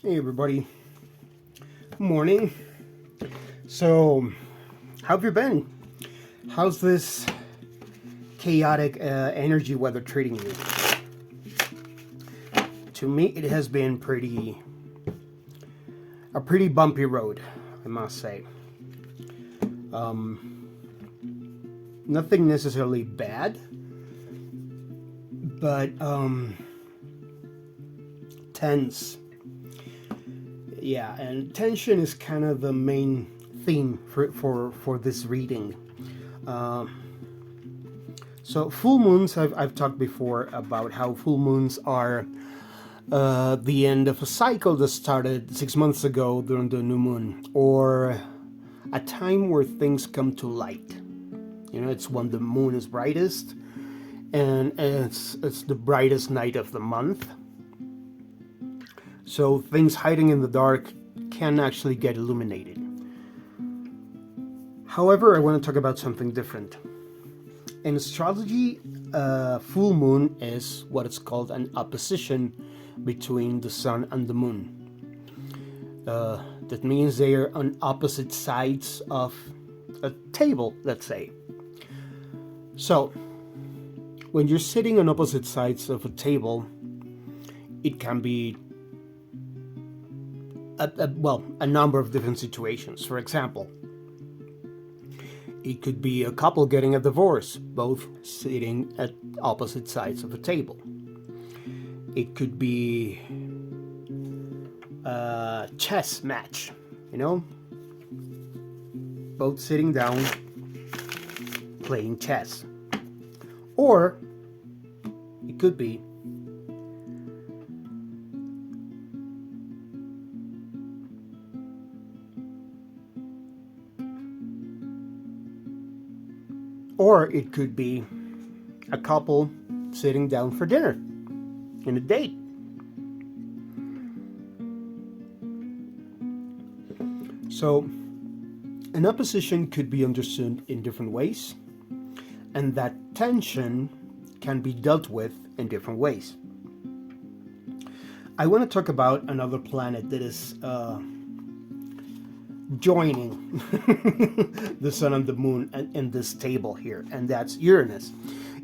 Hey everybody, morning. So, how have you been? How's this chaotic energy weather treating you? To me, it has been a pretty bumpy road, I must say. Nothing necessarily bad, but tense. Yeah, and tension is kind of the main theme for this reading. So full moons, I've talked before about how full moons are the end of a cycle that started 6 months ago during the new moon, or a time where things come to light. You know, it's when the moon is brightest, and it's the brightest night of the month. So things hiding in the dark can actually get illuminated. However, I want to talk about something different. In astrology, full moon is what is called an opposition between the sun and the moon. That means they are on opposite sides of a table, let's say. So, when you're sitting on opposite sides of a table, it can be a number of different situations. For example, it could be a couple getting a divorce, both sitting at opposite sides of a table. It could be a chess match, both sitting down playing chess. Or it could be a couple sitting down for dinner in a date. So, an opposition could be understood in different ways, and that tension can be dealt with in different ways. I want to talk about another planet that is joining the sun and the moon in this table here, and that's Uranus.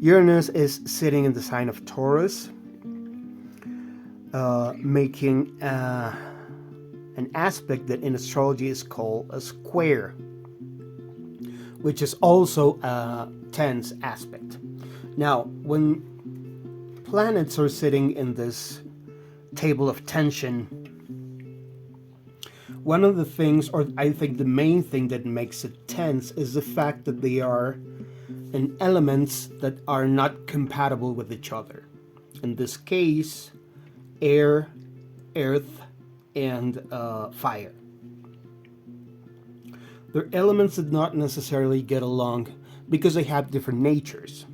Uranus is sitting in the sign of Taurus, making an aspect that in astrology is called a square, which is also a tense aspect. Now, when planets are sitting in this table of tension, one of the things, or I think the main thing that makes it tense, is the fact that they are in elements that are not compatible with each other. In this case, air, earth, and fire. They're elements that not necessarily get along because they have different natures.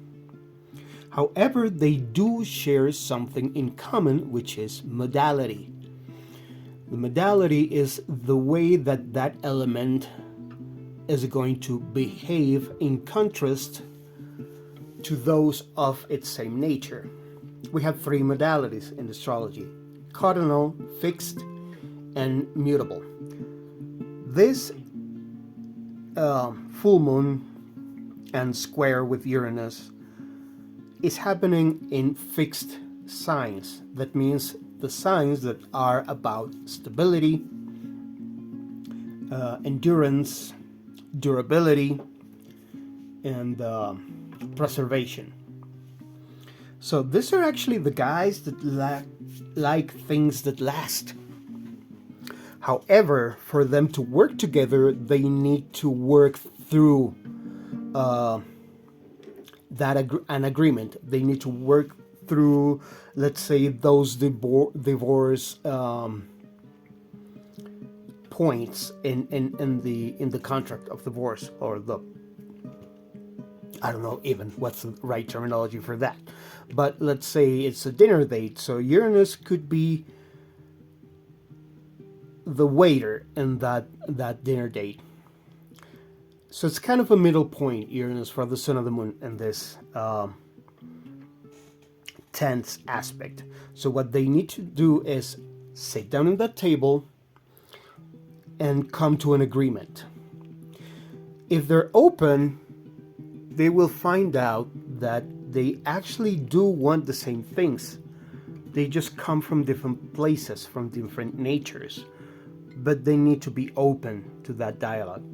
However, they do share something in common, which is modality. The modality is the way that that element is going to behave in contrast to those of its same nature. We have three modalities in astrology: cardinal, fixed, and mutable. This full moon and square with Uranus is happening in fixed signs. That means the signs that are about stability, endurance, durability, and preservation. So these are actually the guys that like things that last. However, for them to work together, they need to work through an agreement. They need to work through, let's say, those divorce points in the contract of divorce, or I don't know even what's the right terminology for that. But let's say it's a dinner date, so Uranus could be the waiter in that dinner date. So it's kind of a middle point, Uranus, for the sun and the moon in this tense aspect. So what they need to do is sit down at that table and come to an agreement. If they're open, they will find out that they actually do want the same things. They just come from different places, from different natures, but they need to be open to that dialogue.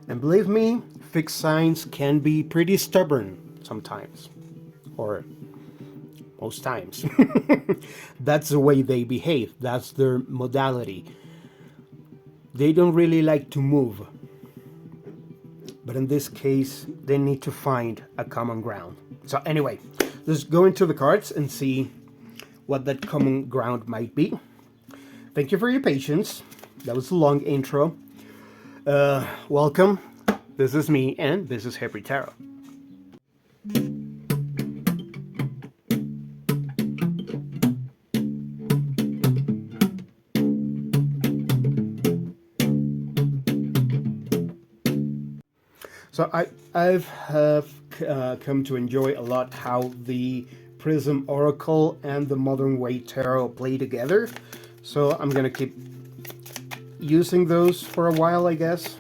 And believe me, fixed signs can be pretty stubborn sometimes, or most times. That's the way they behave. That's their modality. They don't really like to move. But in this case, they need to find a common ground. So anyway, let's go into the cards and see what that common ground might be. Thank you for your patience. That was a long intro. Welcome. This is me, and this is Hebrew Tarot. So I've come to enjoy a lot how the Prism Oracle and the Modern Way Tarot play together. So I'm gonna keep using those for a while, I guess.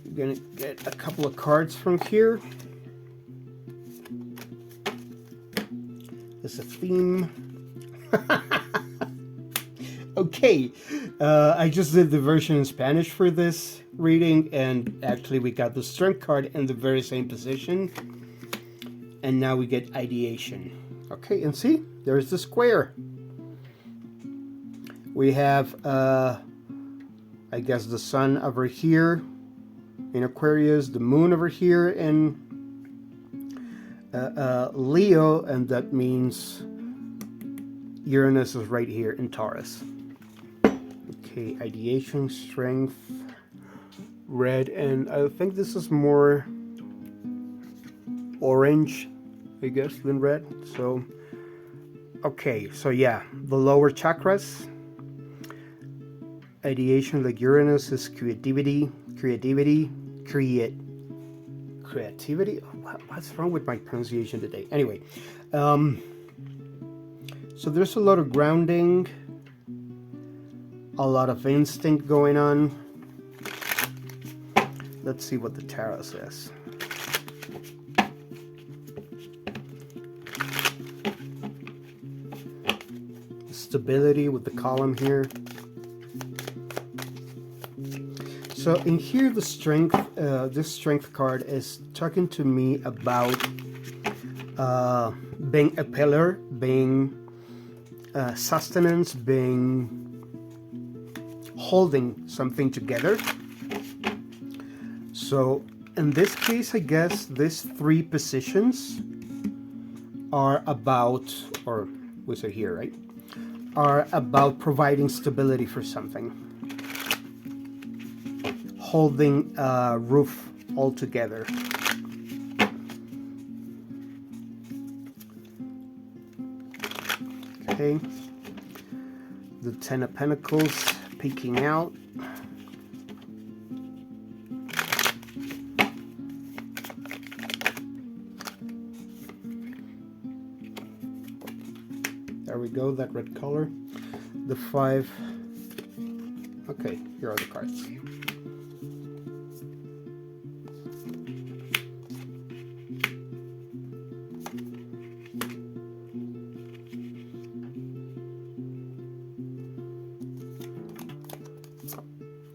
I'm gonna get a couple of cards from here. There's a theme. Okay, I just did the version in Spanish for this reading, and actually we got the Strength card in the very same position, and now we get Ideation. Okay, and see, there's the square. We have, I guess, the sun over here in Aquarius, the moon over here in Leo, and that means Uranus is right here in Taurus. Okay, Ideation, Strength, red, and I think this is more orange, I guess, than red. So, okay, so yeah, the lower chakras. Ideation, like Uranus, is creativity. What's wrong with my pronunciation today? Anyway, so there's a lot of grounding, a lot of instinct going on. Let's see what the tarot says. Stability with the column here. So in here, the strength, this strength card is talking to me about being a pillar, being sustenance, being holding something together. So in this case, I guess these three positions are about, or we say here, right? Are about providing stability for something. Holding a roof all together. Okay. The Ten of Pentacles peeking out. There we go, that red color. The Five. Okay, here are the cards.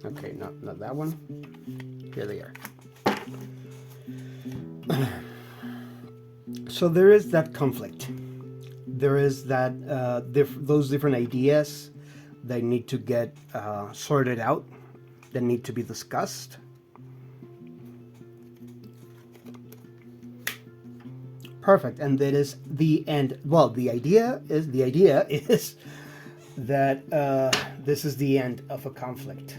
Okay, not that one. Here they are. So there is that conflict. There is that those different ideas that need to get sorted out, that need to be discussed. Perfect, and that is the end. Well, the idea is that this is the end of a conflict,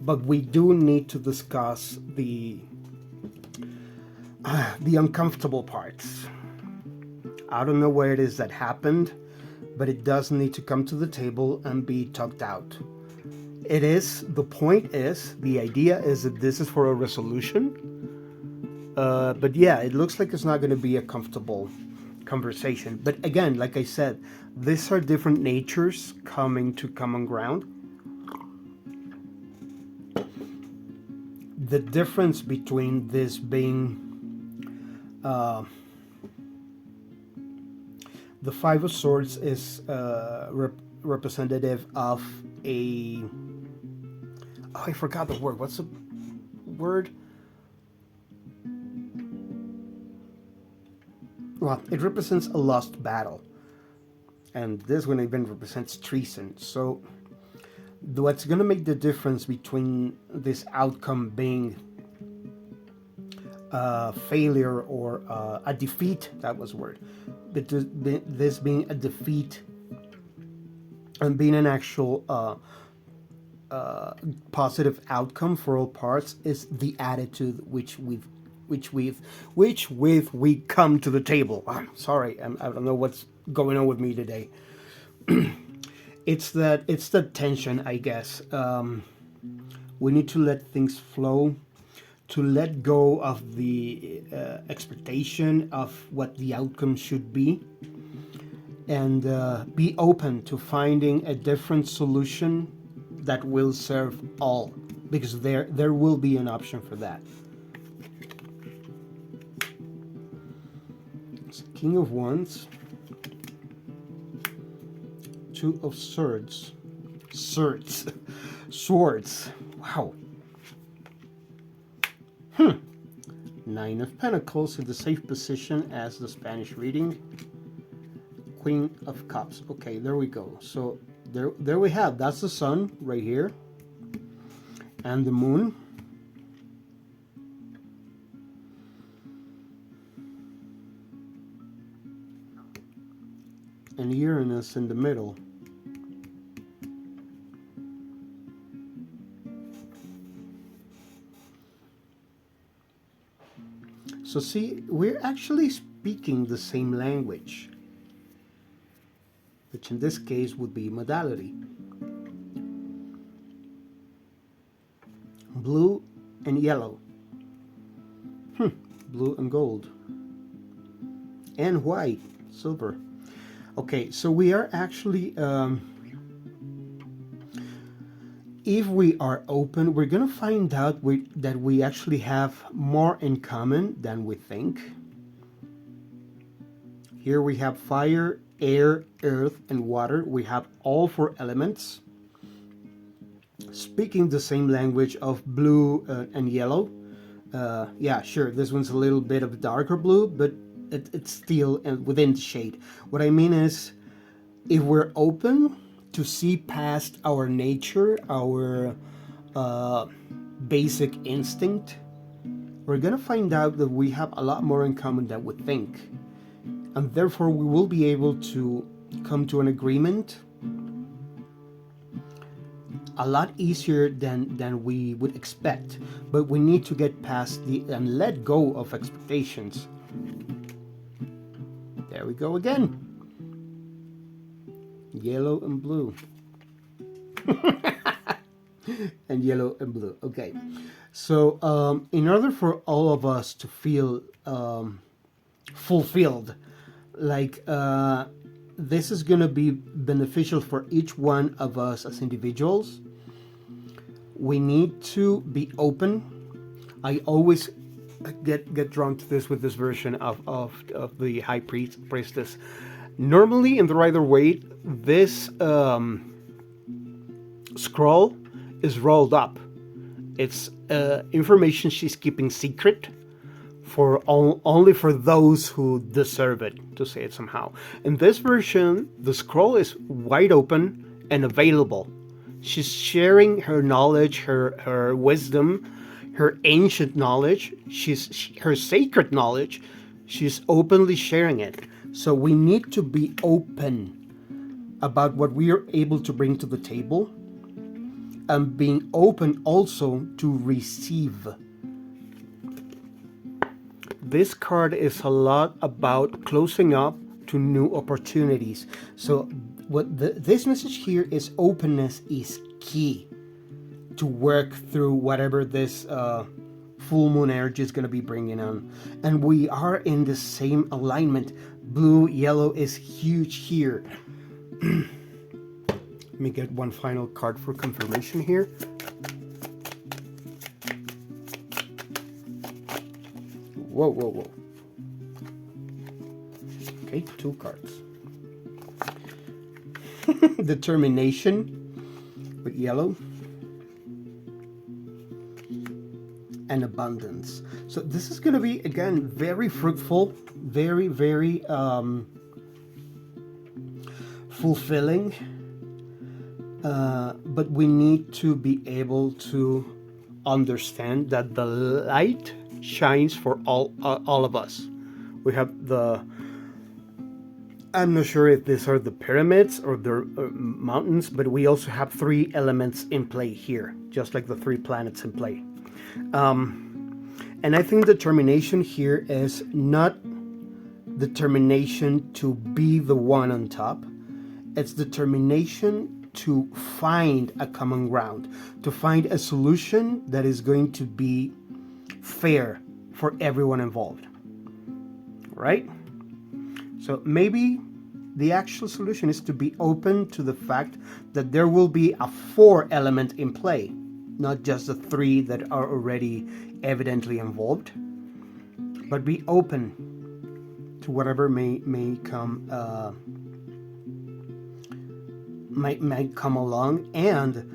but we do need to discuss the uncomfortable parts. I don't know where it is that happened, but it does need to come to the table and be talked out. The idea is that this is for a resolution. But yeah, it looks like it's not going to be a comfortable conversation. But again, like I said, these are different natures coming to common ground. The difference between this being the Five of Swords is representative of a... Oh, I forgot the word. What's the word? Well, it represents a lost battle. And this one even represents treason. So what's going to make the difference between this outcome being failure or a defeat, that was the word, but this being a defeat and being an actual positive outcome for all parts, is the attitude which we come to the table. I'm sorry, I don't know what's going on with me today. It's the tension, I guess. We need to let things flow, to let go of the expectation of what the outcome should be, and be open to finding a different solution that will serve all, because there will be an option for that. It's King of Wands, Two of Swords, swords. Wow. Nine of Pentacles in the safe position as the Spanish reading. Queen of Cups. Okay, there we go. So there we have. That's the sun right here, and the moon. And Uranus in the middle. So see, we're actually speaking the same language, which in this case would be modality. Blue and yellow. Blue and gold. And white, silver. Okay, so we are actually, if we are open, we're going to find out that we actually have more in common than we think. Here we have fire, air, earth, and water. We have all four elements speaking the same language of blue and yellow. Yeah, sure, this one's a little bit of darker blue, but it's still within the shade. What I mean is, if we're open to see past our nature, our basic instinct, we're gonna find out that we have a lot more in common than we think, and therefore we will be able to come to an agreement a lot easier than we would expect. But we need to get past and let go of expectations. There we go again. Yellow and blue. And yellow and blue. Okay. So in order for all of us to feel fulfilled, like this is going to be beneficial for each one of us as individuals, we need to be open. I always get drawn to this with this version of the High Priestess. Normally in the Rider-Waite, this scroll is rolled up. It's information she's keeping secret for only for those who deserve it, to say it somehow. In this version, the scroll is wide open and available. She's sharing her knowledge, her wisdom, her ancient knowledge, her sacred knowledge. She's openly sharing it. So we need to be open about what we are able to bring to the table, and being open also to receive. This card is a lot about closing up to new opportunities. So this message here is openness is key to work through whatever this full moon energy is going to be bringing on. And we are in the same alignment. Blue, yellow is huge here. Let me get one final card for confirmation here. Whoa, whoa, whoa. Okay, 2 cards. Determination with yellow. And abundance. So this is going to be, again, very fruitful, very, very fulfilling. But we need to be able to understand that the light shines for all of us. We have I'm not sure if these are the pyramids or the mountains, but we also have 3 elements in play here, just like the 3 planets in play. And I think determination here is not determination to be the one on top. It's determination to find a common ground, to find a solution that is going to be fair for everyone involved. Right? So maybe the actual solution is to be open to the fact that there will be a 4 element in play, not just the 3 that are already evidently involved, but be open to whatever may come might come along. And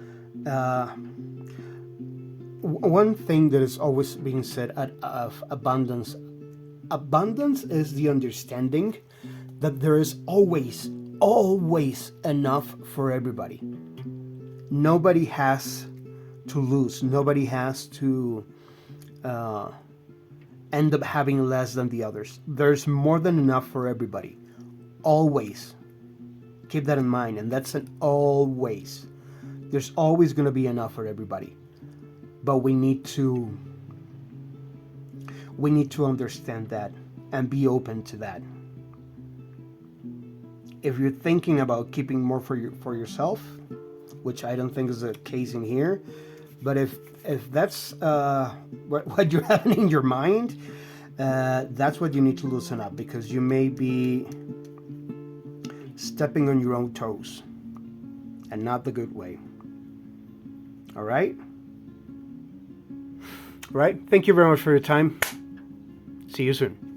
one thing that is always being said of abundance is the understanding that there is always enough for everybody. Nobody has to lose. Nobody has to end up having less than the others. There's more than enough for everybody. Always. Keep that in mind, and that's an always. There's always going to be enough for everybody. But we need to understand that and be open to that. If you're thinking about keeping more for yourself, which I don't think is the case in here, but if that's what you're having in your mind, that's what you need to loosen up, because you may be stepping on your own toes, and not the good way. All right? All right. Thank you very much for your time. See you soon.